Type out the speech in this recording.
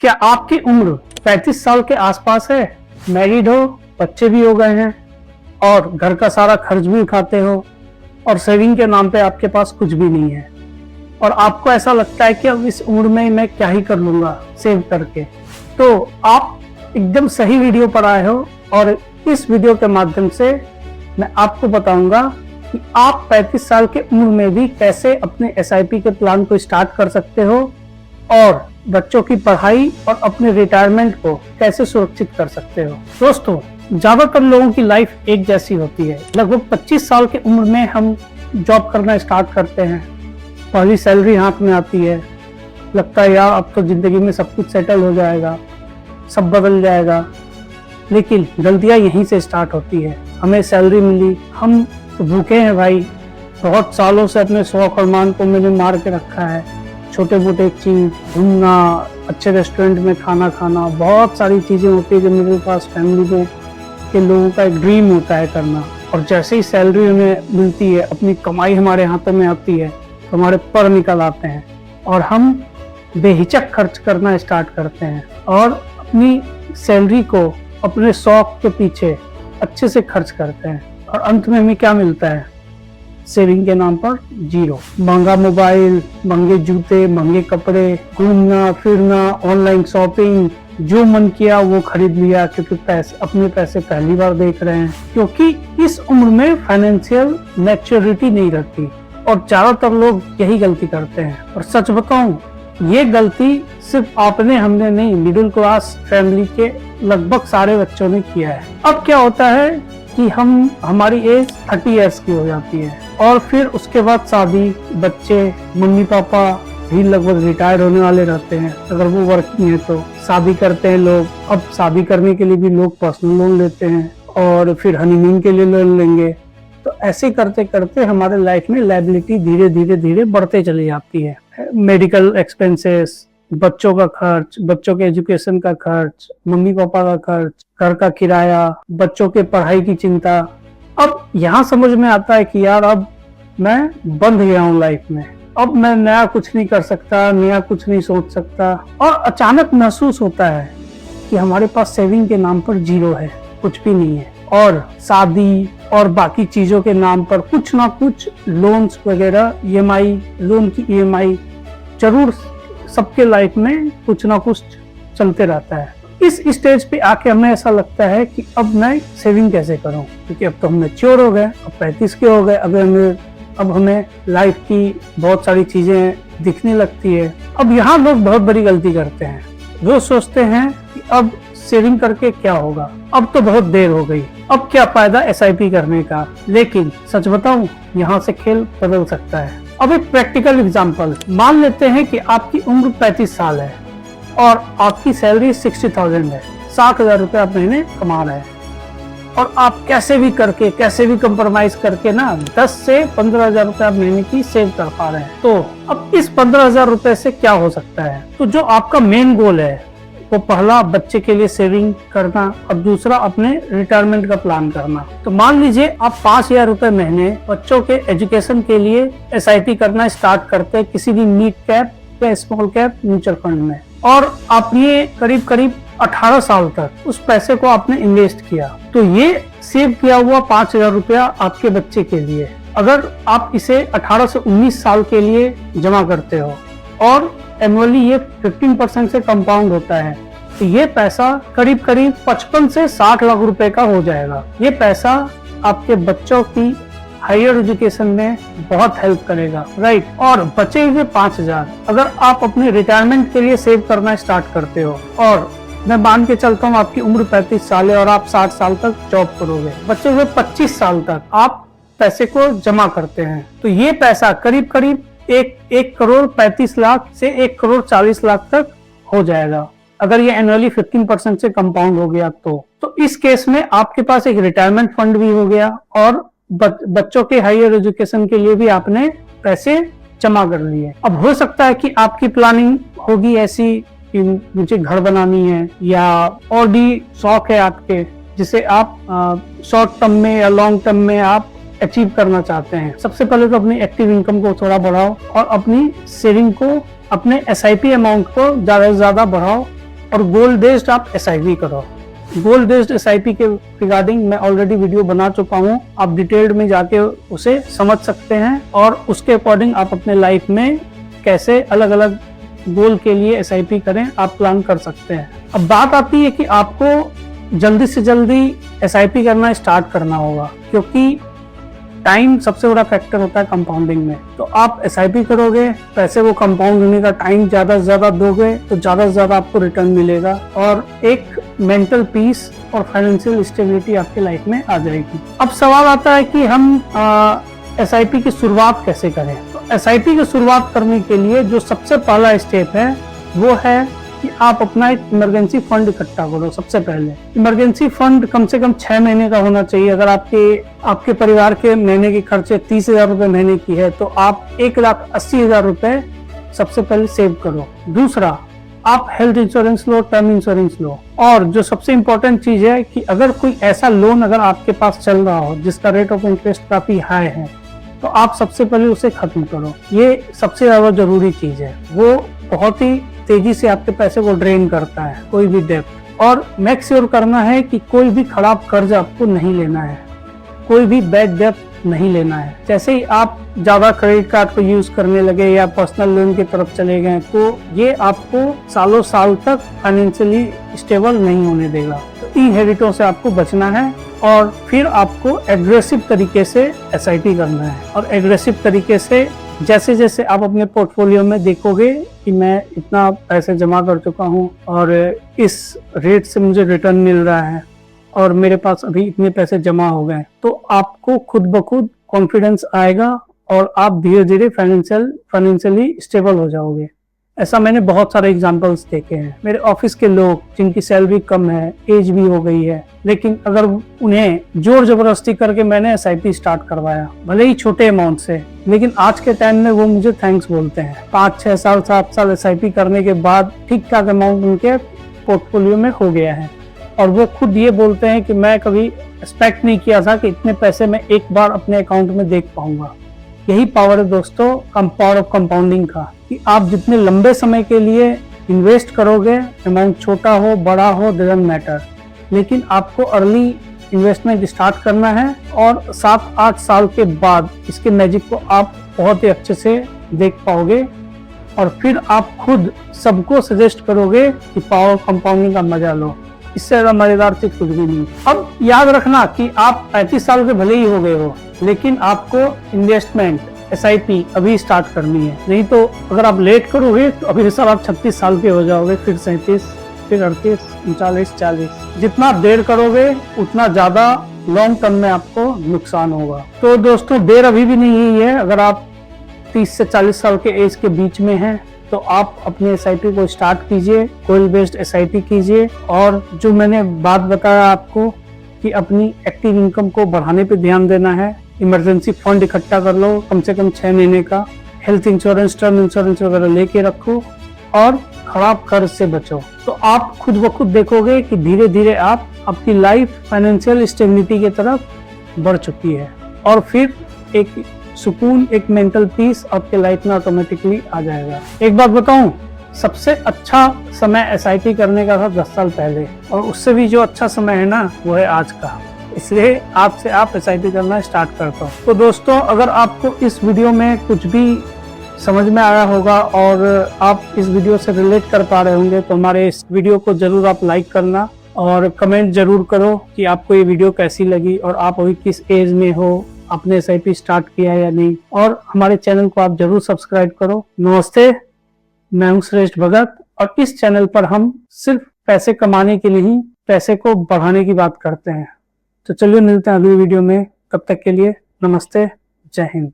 क्या आपकी उम्र 35 साल के आसपास है, मैरिड हो, बच्चे भी हो गए हैं और घर का सारा खर्च भी उठाते हो और सेविंग के नाम पे आपके पास कुछ भी नहीं है और आपको ऐसा लगता है कि अब इस उम्र में मैं क्या ही कर लूंगा सेव करके, तो आप एकदम सही वीडियो पर आए हो। और इस वीडियो के माध्यम से मैं आपको बताऊंगा कि आप 35 साल के उम्र में भी कैसे अपने SIP के प्लान को स्टार्ट कर सकते हो और बच्चों की पढ़ाई और अपने रिटायरमेंट को कैसे सुरक्षित कर सकते हो। दोस्तों, ज्यादातर लोगों की लाइफ एक जैसी होती है। लगभग 25 साल की उम्र में हम जॉब करना स्टार्ट करते हैं, पहली सैलरी हाथ में आती है, लगता है यार अब तो जिंदगी में सब कुछ सेटल हो जाएगा, सब बदल जाएगा। लेकिन गलतियां यहीं से स्टार्ट होती है। हमें सैलरी मिली, हम तो भूखे हैं भाई, बहुत सालों से अपने शौक और मान को मैंने मार के रखा है। छोटे मोटे चीज, घूमना, अच्छे रेस्टोरेंट में खाना खाना, बहुत सारी चीजें होती है जो मेरे पास फैमिली में के लोगों का एक ड्रीम होता है करना। और जैसे ही सैलरी हमें मिलती है, अपनी कमाई हमारे हाथों में आती है, तो हमारे पर निकल आते हैं और हम बेहिचक खर्च करना स्टार्ट करते हैं और अपनी सैलरी को अपने शौक के पीछे अच्छे से खर्च करते हैं। और अंत में हमें क्या मिलता है? सेविंग के नाम पर जीरो। महंगा मोबाइल, महंगे जूते, महंगे कपड़े, घूमना फिरना, ऑनलाइन शॉपिंग, जो मन किया वो खरीद लिया क्योंकि अपने पैसे पहली बार देख रहे हैं। क्योंकि इस उम्र में फाइनेंशियल मैच्योरिटी नहीं रहती और ज्यादातर लोग यही गलती करते हैं। और सच बताऊं, ये गलती सिर्फ आपने हमने नहीं, मिडिल क्लास फैमिली के लगभग सारे बच्चों ने किया है। अब क्या होता है कि हमारी एज 30 इयर्स की हो जाती है और फिर उसके बाद शादी, बच्चे, मम्मी पापा भी लगभग रिटायर होने वाले रहते हैं। अगर वो वर्किंग है तो शादी करते हैं लोग। अब शादी करने के लिए भी लोग पर्सनल लोन लेते हैं और फिर हनीमून के लिए लोन लेंगे। तो ऐसे करते करते हमारे लाइफ में लायबिलिटी धीरे धीरे बढ़ते चली जाती है। मेडिकल एक्सपेंसेस, बच्चों का खर्च, बच्चों के एजुकेशन का खर्च, मम्मी पापा का खर्च, घर का किराया, बच्चों के पढ़ाई की चिंता। अब यहाँ समझ में आता है कि यार अब मैं बंध गया हूँ लाइफ में, अब मैं नया कुछ नहीं कर सकता, नया कुछ नहीं सोच सकता। और अचानक महसूस होता है कि हमारे पास सेविंग के नाम पर जीरो है, कुछ भी नहीं है। और शादी और बाकी चीजों के नाम पर कुछ ना कुछ लोन्स वगैरह, EMI, लोन की EMI जरूर सबके लाइफ में कुछ ना कुछ चलते रहता है। इस स्टेज पे आके हमें ऐसा लगता है कि अब मैं सेविंग कैसे करूं, क्योंकि अब तो हम मैच्योर हो गए, अब 35 के हो गए, अब हमें लाइफ की बहुत सारी चीजें दिखने लगती है। अब यहाँ लोग बहुत बड़ी गलती करते हैं। वो सोचते हैं कि अब सेविंग करके क्या होगा, अब तो बहुत देर हो गई, अब क्या फायदा SIP करने का। लेकिन सच बताऊं, यहाँ से खेल बदल सकता है। अब एक प्रैक्टिकल एग्जांपल, मान लेते हैं कि आपकी उम्र 35 साल है और आपकी सैलरी 60,000 है, 60,000 रुपये आप महीने कमा रहे हैं और आप कैसे भी कंप्रोमाइज करके ना 10 से 15,000 रुपये आप महीने की सेव कर पा रहे हैं। तो अब इस 15,000 रुपये से क्या हो सकता है? तो जो आपका मेन गोल है वो पहला बच्चे के लिए सेविंग करना और दूसरा अपने रिटायरमेंट का प्लान करना। तो मान लीजिए आप 5,000 रुपए महीने बच्चों के एजुकेशन के लिए SIP करना स्टार्ट करते हैं किसी भी मिड कैप या स्मॉल कैप म्यूचुअल फंड में, और आपने करीब 18 साल तक उस पैसे को आपने इन्वेस्ट किया। तो ये सेव किया हुआ 5,000 रुपया आपके बच्चे के लिए, अगर आप इसे 18 से 19 साल के लिए जमा करते हो और एनुअली ये 15% से कंपाउंड होता है, तो ये पैसा करीब 55 से 60 लाख रुपए का हो जाएगा। ये पैसा आपके बच्चों की हायर एजुकेशन में बहुत हेल्प करेगा, राइट। और बचे हुए 5,000 अगर आप अपने रिटायरमेंट के लिए सेव करना स्टार्ट करते हो, और मैं मान के चलता हूँ आपकी उम्र 35 साल है और आप 60 साल तक जॉब करोगे, बचे हुए 25 साल तक आप पैसे को जमा करते हैं, तो ये पैसा करीब 1 करोड़ 35 लाख से 1 करोड़ 40 लाख तक हो जाएगा, अगर ये एनुअली 15% से कंपाउंड हो गया तो इस केस में आपके पास एक रिटायरमेंट फंड भी हो गया और बच्चों के हायर एजुकेशन के लिए भी आपने पैसे जमा कर लिए। अब हो सकता है कि आपकी प्लानिंग होगी ऐसी कि मुझे घर बनानी है या और भी शौक है आपके, जिसे आप शॉर्ट टर्म में या लॉन्ग टर्म में आप अचीव करना चाहते हैं। सबसे पहले तो अपनी एक्टिव इनकम को थोड़ा बढ़ाओ और अपनी सेविंग को, अपने SIP अमाउंट को ज्यादा से ज्यादा बढ़ाओ और गोल बेस्ड आप SIP करो। गोल बेस्ड SIP के रिगार्डिंग मैं ऑलरेडी वीडियो बना चुका हूँ, आप डिटेल्ड में जाके उसे समझ सकते हैं और उसके अकॉर्डिंग आप अपने लाइफ में कैसे अलग अलग गोल के लिए SIP करें आप प्लान कर सकते हैं। अब बात आती है कि आपको जल्दी से जल्दी SIP करना स्टार्ट करना होगा, क्योंकि टाइम सबसे बड़ा फैक्टर होता है कंपाउंडिंग में। तो आप SIP करोगे, पैसे वो कंपाउंड होने का टाइम ज्यादा से ज्यादा दोगे तो ज्यादा से ज्यादा आपको रिटर्न मिलेगा और एक मेंटल पीस और फाइनेंशियल स्टेबिलिटी आपके लाइफ में आ जाएगी। अब सवाल आता है कि हम SIP की शुरुआत कैसे करें। तो SIP की शुरुआत करने के लिए जो सबसे पहला स्टेप है वो है कि आप अपना एक इमरजेंसी फंड इकट्ठा करो। सबसे पहले इमरजेंसी फंड कम से कम 6 महीने का होना चाहिए। अगर आपके परिवार के महीने के खर्चे 30,000 रुपए महीने की है तो आप 1,80,000 रुपए सबसे पहले सेव करो। दूसरा, आप हेल्थ इंश्योरेंस लो, टर्म इंश्योरेंस लो। और जो सबसे इम्पोर्टेंट चीज है कि अगर कोई ऐसा लोन अगर आपके पास चल रहा हो जिसका रेट ऑफ इंटरेस्ट काफी हाई है तो आप सबसे पहले उसे खत्म करो। ये सबसे ज्यादा जरूरी चीज है, वो बहुत ही तेजी से आपके पैसे को ड्रेन करता है कोई भी डेब्ट। और मेक श्योर करना है कि कोई भी खराब कर्ज आपको नहीं लेना है, कोई भी बैड डेब्ट नहीं लेना है। जैसे ही आप ज्यादा क्रेडिट कार्ड को यूज करने लगे या पर्सनल लोन की तरफ चले गए तो ये आपको सालों साल तक फाइनेंशियली स्टेबल नहीं होने देगा। तो इनहेरिटों से आपको बचना है और फिर आपको एग्रेसिव तरीके से SIP करना है। और एग्रेसिव तरीके से जैसे जैसे आप अपने पोर्टफोलियो में देखोगे कि मैं इतना पैसे जमा कर चुका हूँ और इस रेट से मुझे रिटर्न मिल रहा है और मेरे पास अभी इतने पैसे जमा हो गए, तो आपको खुद ब खुद कॉन्फिडेंस आएगा और आप धीरे धीरे फाइनेंशियली स्टेबल हो जाओगे। ऐसा मैंने बहुत सारे एग्जांपल्स देखे हैं। मेरे ऑफिस के लोग जिनकी सैलरी कम है, एज भी हो गई है, लेकिन अगर उन्हें जोर जबरदस्ती करके मैंने SIP स्टार्ट करवाया, भले ही छोटे अमाउंट से, लेकिन आज के टाइम में वो मुझे थैंक्स बोलते हैं। 5, 6 साल, 7 साल SIP करने के बाद ठीक ठाक अमाउंट उनके पोर्टफोलियो में हो गया है और वो खुद ये बोलते हैं कि मैं कभी एक्सपेक्ट नहीं किया था कि इतने पैसे मैं एक बार अपने अकाउंट में देख पाऊंगा। यही पावर है दोस्तों, पावर ऑफ कंपाउंडिंग का, कि आप जितने लंबे समय के लिए इन्वेस्ट करोगे, अमाउंट छोटा हो बड़ा हो डजंट मैटर, लेकिन आपको अर्ली इन्वेस्टमेंट स्टार्ट करना है और 7-8 साल के बाद इसके मैजिक को आप बहुत ही अच्छे से देख पाओगे और फिर आप खुद सबको सजेस्ट करोगे कि पावर कंपाउंडिंग का मजा लो। इससे ज्यादा मजेदार चीज कुछ भी नहीं। अब याद रखना कि आप 35 साल के भले ही हो गए हो, लेकिन आपको इन्वेस्टमेंट SIP अभी स्टार्ट करनी है। नहीं तो अगर आप लेट करोगे तो अभी साल आप 36 साल के हो जाओगे, फिर 37, फिर 38, 39, 40। जितना देर करोगे उतना ज्यादा लॉन्ग टर्म में आपको नुकसान होगा। तो दोस्तों देर अभी भी नहीं हुई है। अगर आप 30 से 40 साल के एज के बीच में हैं तो आप अपने SIP को स्टार्ट कीजिए, गोल बेस्ड SIP कीजिए। और जो मैंने बात बताया आपको कि अपनी एक्टिव इनकम को बढ़ाने पे ध्यान देना है, इमरजेंसी फंड इकट्ठा कर लो कम से कम 6 महीने का, हेल्थ इंश्योरेंस, टर्म इंश्योरेंस वगैरह लेके रखो और खराब कर्ज से बचो। तो आप खुद ब खुद देखोगे कि धीरे धीरे आप आपकी लाइफ फाइनेंशियल स्टेबिलिटी की तरफ बढ़ चुकी है और फिर एक सुकून, एक मेंटल पीस आपके लाइफ में ऑटोमेटिकली आ जाएगा। एक बात बताऊं, सबसे अच्छा समय SIP करने का था 10 साल पहले, और उससे भी जो अच्छा समय है ना वो है आज का। इसलिए आपसे आप SIP करना स्टार्ट करता हूँ। तो दोस्तों अगर आपको इस वीडियो में कुछ भी समझ में आया होगा और आप इस वीडियो से रिलेट कर पा रहे होंगे तो हमारे इस वीडियो को जरूर आप लाइक करना और कमेंट जरूर करो कि आपको ये वीडियो कैसी लगी और आप अभी किस एज में हो, आपने SIP स्टार्ट किया है या नहीं। और हमारे चैनल को आप जरूर सब्सक्राइब करो। नमस्ते, मैं हूं श्रेष्ठ भगत और इस चैनल पर हम सिर्फ पैसे कमाने के लिए ही पैसे को बढ़ाने की बात करते हैं। तो चलिए मिलते हैं अगली वीडियो में, तब तक के लिए नमस्ते, जय हिंद।